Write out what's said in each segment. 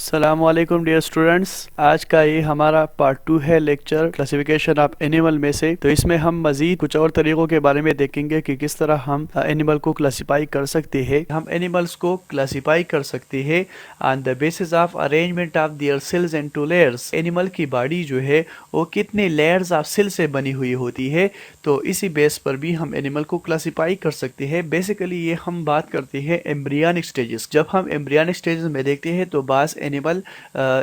अस्सलामुअलैकुम dear students. आज का ये हमारा पार्ट 2 है लेक्चर क्लासिफिकेशन ऑफ एनिमल में से। तो इसमें हम मजीद कुछ और तरीकों के बारे में देखेंगे कि किस तरह हम एनिमल को क्लासिफाई कर सकते हैं। हम एनिमल्स को क्लासिफाई कर सकते हैं on the basis of arrangement of their cells into layers. Animal की बॉडी जो है वो कितने लेयर्स ऑफ सेल से बनी हुई होती है, तो इसी बेस पर भी हम एनिमल को क्लासिफाई कर सकते हैं। बेसिकली ये हम बात करते हैं एम्ब्रियनिक स्टेजेस। जब हम एम्ब्रियनिक स्टेजेस में देखते हैं तो बाज़ एनिमल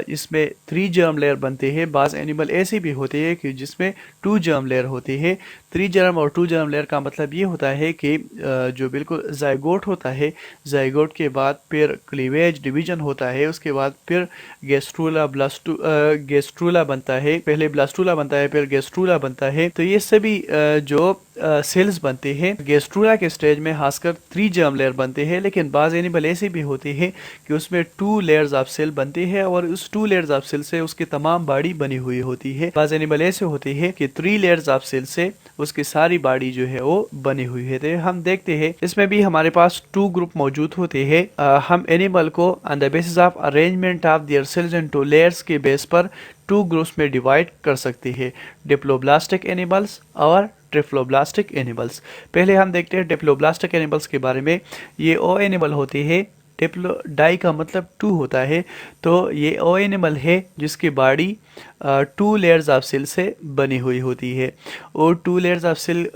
इसमें 3 जर्म लेयर बनते हैं। बाज़ एनिमल ऐसे भी होते हैं कि जिसमें 2 जर्म लेयर होती है। 3 जर्म और 2 जर्म लेयर का मतलब ये होता है कि जो बिल्कुल जाइगोट होता है, जाइगोट के बाद फिर क्लीवेज डिवीजन होता है, उसके बाद फिर गेस्ट्रूला बनता है। पहले ब्लास्टूला बनता है, फिर गेस्ट्रूला बनता है। तो ये सभी जो सेल्स बनते हैं गेस्ट्रूला के स्टेज में खासकर 3 जर्म लेयर बनते हैं। लेकिन बाज़ एनिमल ऐसे भी होते हैं कि उसमें 2 लेयर्स ऑफ सेल बनते हैं और उस 2 लेयर्स ऑफ सेल से उसकी तमाम बॉडी बनी हुई होती है। बाज़ एनिमल ऐसे होते हैं कि 3 लेयर्स ऑफ सेल से उसकी सारी बॉडी जो है वो बनी हुई है। तो हम देखते हैं इसमें भी हमारे पास 2 ग्रुप मौजूद होते हैं। हम एनिमल को on the basis of arrangement of their cells into layers के बेस पर 2 ग्रुप्स में डिवाइड कर सकते हैं, डिप्लोब्लास्टिक एनिमल्स और ट्रिफ्लोब्लास्टिक एनिमल्स। पहले हम देखते हैं डिप्लोब्लास्टिक एनिमल्स के बारे में। ये ओ एनिमल होते हैं। डाई का मतलब 2 होता है, तो ये ओ एनिमल है जिसकी बॉडी 2 लेयर्स ऑफ सेल से बनी हुई होती है। और 2 लेयर्स ऑफ सेल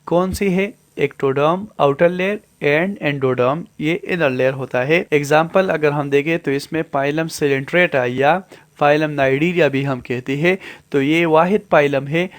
कौन सी है? Ectoderm outer layer and endoderm ये इनर लेयर होता है। एग्जाम्पल अगर हम देखें तो इसमें पाइलम सिलेंट्रेटा या फाइलम नाइडीरिया भी हम कहते हैं। तो ये वाहिद पाइलम है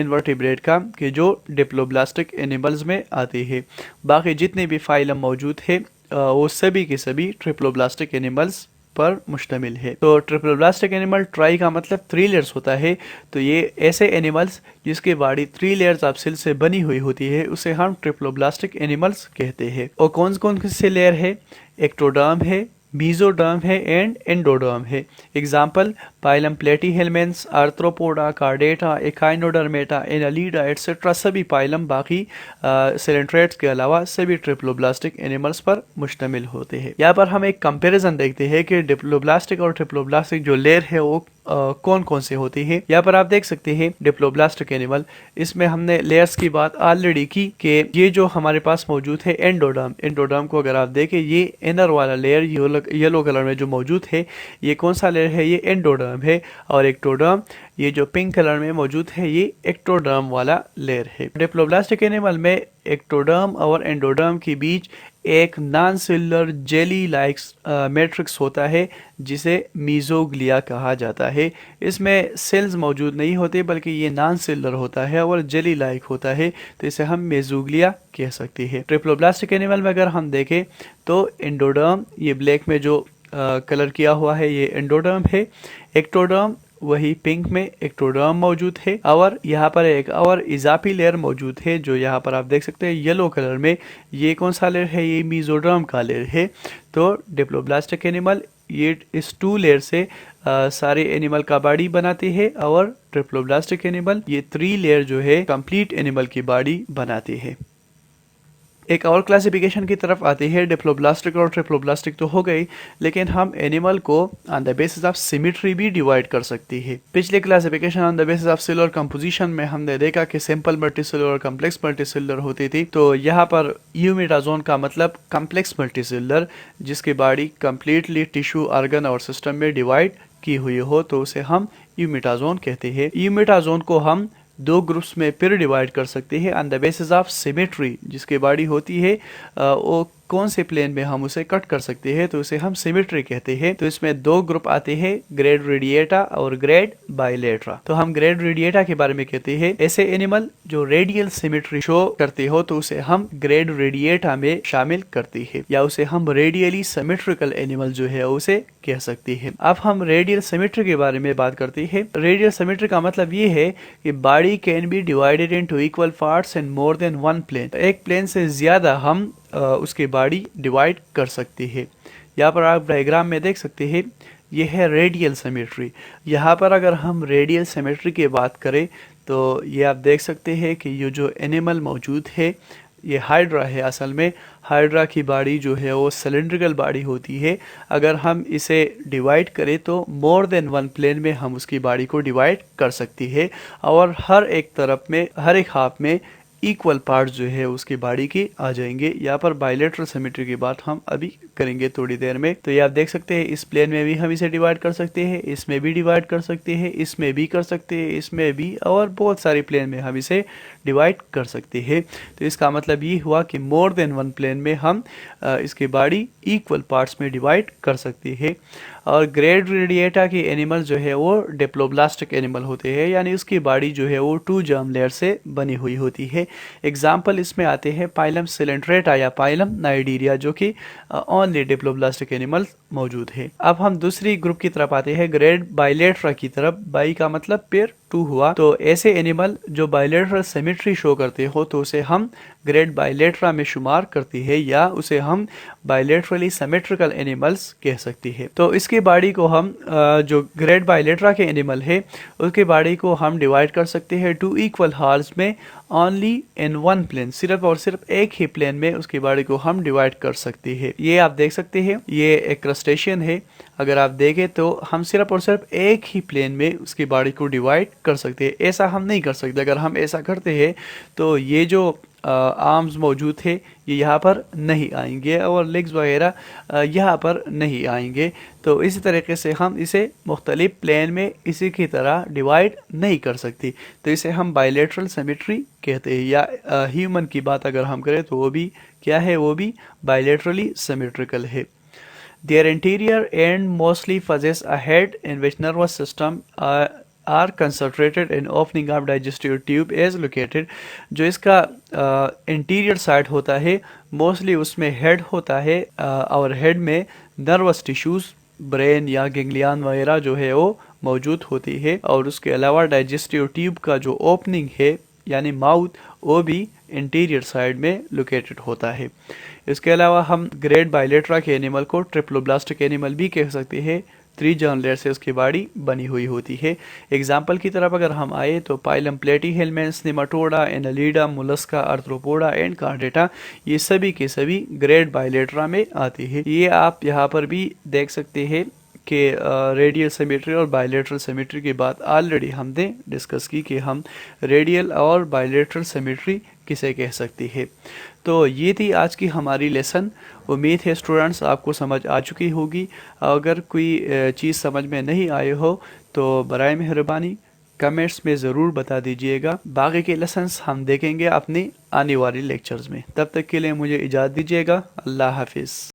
इन्वर्टिब्रेट का कि जो डिप्लोब्लास्टिक एनिमल्स में आते हैं। बाकी जितने भी फाइलम मौजूद है वो सभी के सभी ट्रिप्लोब्लास्टिक एनिमल्स पर मुश्तमिल है। तो ट्रिप्लोब्लास्टिक एनिमल ट्राई का मतलब 3 लेयर्स होता है। तो ये ऐसे एनिमल्स जिसकी बॉडी 3 लेयर्स ऑफ सेल से बनी हुई होती है उसे हम ट्रिप्लोब्लास्टिक एनिमल्स कहते हैं। और कौन कौन से लेयर है? एक्टोडर्म है, मीजोडर्म है एंड एंडोडर्म है। Example phylum Platyhelminthes, Arthropoda, Chordata, Echinodermata, Annelida etcetera सभी पाइलम बाकी सिलेंट्रेट्स के अलावा सभी ट्रिप्लोब्लास्टिक एनिमल्स पर मुश्तमिल होते हैं। यहाँ पर हम एक कंपैरिजन देखते हैं कि डिप्लोब्लास्टिक और ट्रिप्लोब्लास्टिक जो लेयर है वो कौन कौन से होती है। यहाँ पर आप देख सकते हैं डिप्लोब्लास्टिक एनिमल, इसमें हमने लेयर्स की बात ऑलरेडी की कि ये जो हमारे पास मौजूद है एंडोडर्म। एंडोडर्म को अगर आप देखें ये इनर वाला लेयर येलो कलर में जो मौजूद है ये कौन सा लेयर है? ये एंडोडर्म है। और एक्टोडर्म ये जो पिंक कलर में मौजूद है ये एक्टोडर्म वाला लेयर है। डिप्लोब्लास्टिक एनिमल में एक्टोडर्म और एंडोडर्म के बीच एक non cellular jelly like matrix होता है जिसे मीजोग्लिया कहा जाता है। इसमें सेल्स मौजूद नहीं होते बल्कि ये नॉन सेलुलर होता है और जेली लाइक होता है, तो इसे हम मेजोग्लिया कह सकते हैं। ट्रिप्लोब्लास्टिक एनिमल में अगर हम देखें तो एंडोडर्म ये ब्लैक में जो कलर किया हुआ है ये एंडोडर्म है। एक्टोडर्म वही पिंक में एक्टोडर्म मौजूद है। और यहाँ पर एक और इजाफी लेयर मौजूद है जो यहाँ पर आप देख सकते हैं येलो कलर में। ये कौन सा लेयर है? ये मीजोडर्म का लेयर है। तो डिप्लोब्लास्टिक एनिमल ये इस 2 लेयर से सारे एनिमल का बॉडी बनाते हैं और ट्रिप्लोब्लास्टिक एनिमल ये 3 लेयर जो है कंप्लीट एनिमल की बॉडी बनाते हैं। एक और क्लासिफिकेशन की तरफ आती है। डिप्लोब्लास्टिक और ट्रिप्लोब्लास्टिक तो हो गई, लेकिन हम एनिमल को on the basis of symmetry भी डिवाइड कर सकती है। पिछले classification on the basis of cellular composition में हमने देखा कि सिंपल मल्टीसेलुलर और कम्प्लेक्स मल्टीसेलुलर होती थी। तो यहाँ पर यूमेटाजोन का मतलब कम्प्लेक्स मल्टीसेलुलर, जिसकी बॉडी कम्प्लीटली टिश्यू, ऑर्गन और सिस्टम में डिवाइड की हुई हो तो उसे हम यूमेटाजोन कहते हैं। यूमेटाजोन को हम 2 ग्रुप्स में फिर डिवाइड कर सकते हैं on the basis of symmetry. जिसकी बॉडी होती है वो कौन से प्लेन में हम उसे कट कर सकते हैं तो उसे हम सिमेट्री कहते हैं। तो इसमें 2 ग्रुप आते हैं, ग्रेड रेडिएटा और ग्रेड बाइलेट्रा। तो हम ग्रेड रेडिएटा के बारे में कहते हैं ऐसे एनिमल जो रेडियल सिमेट्री शो करते हो तो उसे हम ग्रेड रेडिएटा में शामिल करते हैं, या उसे हम रेडियली सिमेट्रिकल एनिमल जो है उसे कह सकते हैं। अब हम रेडियल सिमेट्री के बारे में बात करते हैं। रेडियल सिमेट्री का मतलब ये है कि body can be divided into equal parts in more than one plane. एक प्लेन से ज्यादा हम उसकी बॉडी डिवाइड कर सकती है। यहाँ पर आप डायग्राम में देख सकते हैं ये है रेडियल सिमेट्री। यहाँ पर अगर हम रेडियल सिमेट्री की बात करें तो ये आप देख सकते हैं कि ये जो एनिमल मौजूद है ये हाइड्रा है। असल में हाइड्रा की बॉडी जो है वो सिलेंड्रिकल बॉडी होती है। अगर हम इसे डिवाइड करें तो मोर देन वन प्लेन में हम उसकी बॉडी को डिवाइड कर सकती है और हर एक तरफ में, हर एक हाफ में इक्वल पार्ट्स जो है उसकी बॉडी के आ जाएंगे। यहाँ पर बायलेटरल सिमेट्री की बात हम अभी करेंगे थोड़ी देर में। तो ये आप देख सकते हैं इस प्लेन में भी हम इसे डिवाइड कर सकते हैं, इसमें भी डिवाइड कर सकते हैं, इसमें भी कर सकते हैं, इसमें भी, और बहुत सारे प्लेन में हम इसे डिवाइड कर सकते हैं। तो इसका मतलब ये हुआ कि मोर देन वन प्लेन में हम इसकी बॉडी इक्वल पार्ट्स में डिवाइड कर सकते हैं। और ग्रेड रेडिएटा के एनिमल जो है वो डिप्लोब्लास्टिक एनिमल होते हैं, यानी उसकी बॉडी जो है वो 2 जर्म लेयर से बनी हुई होती है। एग्जाम्पल इसमें आते हैं पाइलम सिलेंट्रेटा या पाइलम नाइडीरिया, जो कि ओनली डिप्लोब्लास्टिक एनिमल मौजूद है। अब हम दूसरी ग्रुप की तरफ आते हैं, ग्रेड बाइलेट्रा की तरफ। बाई का मतलब पेयर 2 हुआ। तो ऐसे एनिमल जो बाइलेटरल सिमेट्री शो करते हो तो उसे हम ग्रेड बाइलेट्रा में शुमार करती है, या उसे हम बाइलेटरली सिमेट्रिकल एनिमल्स कह सकती है। तो इसके बॉडी को हम जो ग्रेड बाइलेट्रा के एनिमल है उसके बॉडी को हम डिवाइड कर सकते हैं 2 इक्वल हार्स में, ओनली इन वन प्लेन, सिर्फ और सिर्फ एक ही प्लेन में उसकी बॉडी को हम डिवाइड कर सकते हैं। ये आप देख सकते हैं, ये एक क्रस्टेशियन है। अगर आप देखें तो हम सिर्फ और सिर्फ एक ही प्लेन में उसकी बॉडी को डिवाइड कर सकते हैं। ऐसा हम नहीं कर सकते। अगर हम ऐसा करते हैं तो ये जो आर्म्स मौजूद थे ये यहाँ पर नहीं आएंगे और लेग्स वगैरह यहाँ पर नहीं आएंगे। तो इसी तरीके से हम इसे मुख्तलिफ प्लेन में इसी की तरह डिवाइड नहीं कर सकती। तो इसे हम बाइलेटरल सिमेट्री कहते हैं। या ह्यूमन की बात अगर हम करें तो वो भी क्या है, वो भी बाइलेटरली सिमेट्रिकल है। Their interior end mostly possess a head in which nervous system are concentrated in opening of digestive tube is located। जो इसका इंटीरियर साइड होता है मोस्टली उसमें हेड होता है और हेड में नर्वस टिश्यूज, ब्रेन या गेंगलियान वगैरह जो है वो मौजूद होती है। और उसके अलावा डाइजेस्टिव ट्यूब का जो ओपनिंग है यानी माउथ, वो भी इंटीरियर साइड में लोकेटेड होता है। इसके अलावा हम ग्रेड बाइलेट्रा के एनिमल को ट्रिप्लोब्लास्टिक एनिमल भी कह सकते हैं। 3 जर्म लेयर से उसकी बॉडी बनी हुई होती है। एग्जाम्पल की तरफ अगर हम आए तो phylum Platyhelminthes, Nematoda, Annelida, Mollusca, Arthropoda and Chordata, ये सभी के सभी ग्रेड बाइलेट्रा में आती है। ये आप यहाँ पर भी देख सकते हैं कि रेडियल सिमेट्री और बाइलेटरल सिमेट्री की बात ऑलरेडी हमने डिस्कस की कि हम रेडियल और बाइलेटरल सिमेट्री किसे कह सकती है। तो ये थी आज की हमारी लेसन। उम्मीद है स्टूडेंट्स आपको समझ आ चुकी होगी। अगर कोई चीज़ समझ में नहीं आई हो तो बराए मेहरबानी कमेंट्स में ज़रूर बता दीजिएगा। बाकी के लेसन्स हम देखेंगे अपनी आने वाली लेक्चर्स में। तब तक के लिए मुझे इजाज़त दीजिएगा। अल्लाह हाफिज़।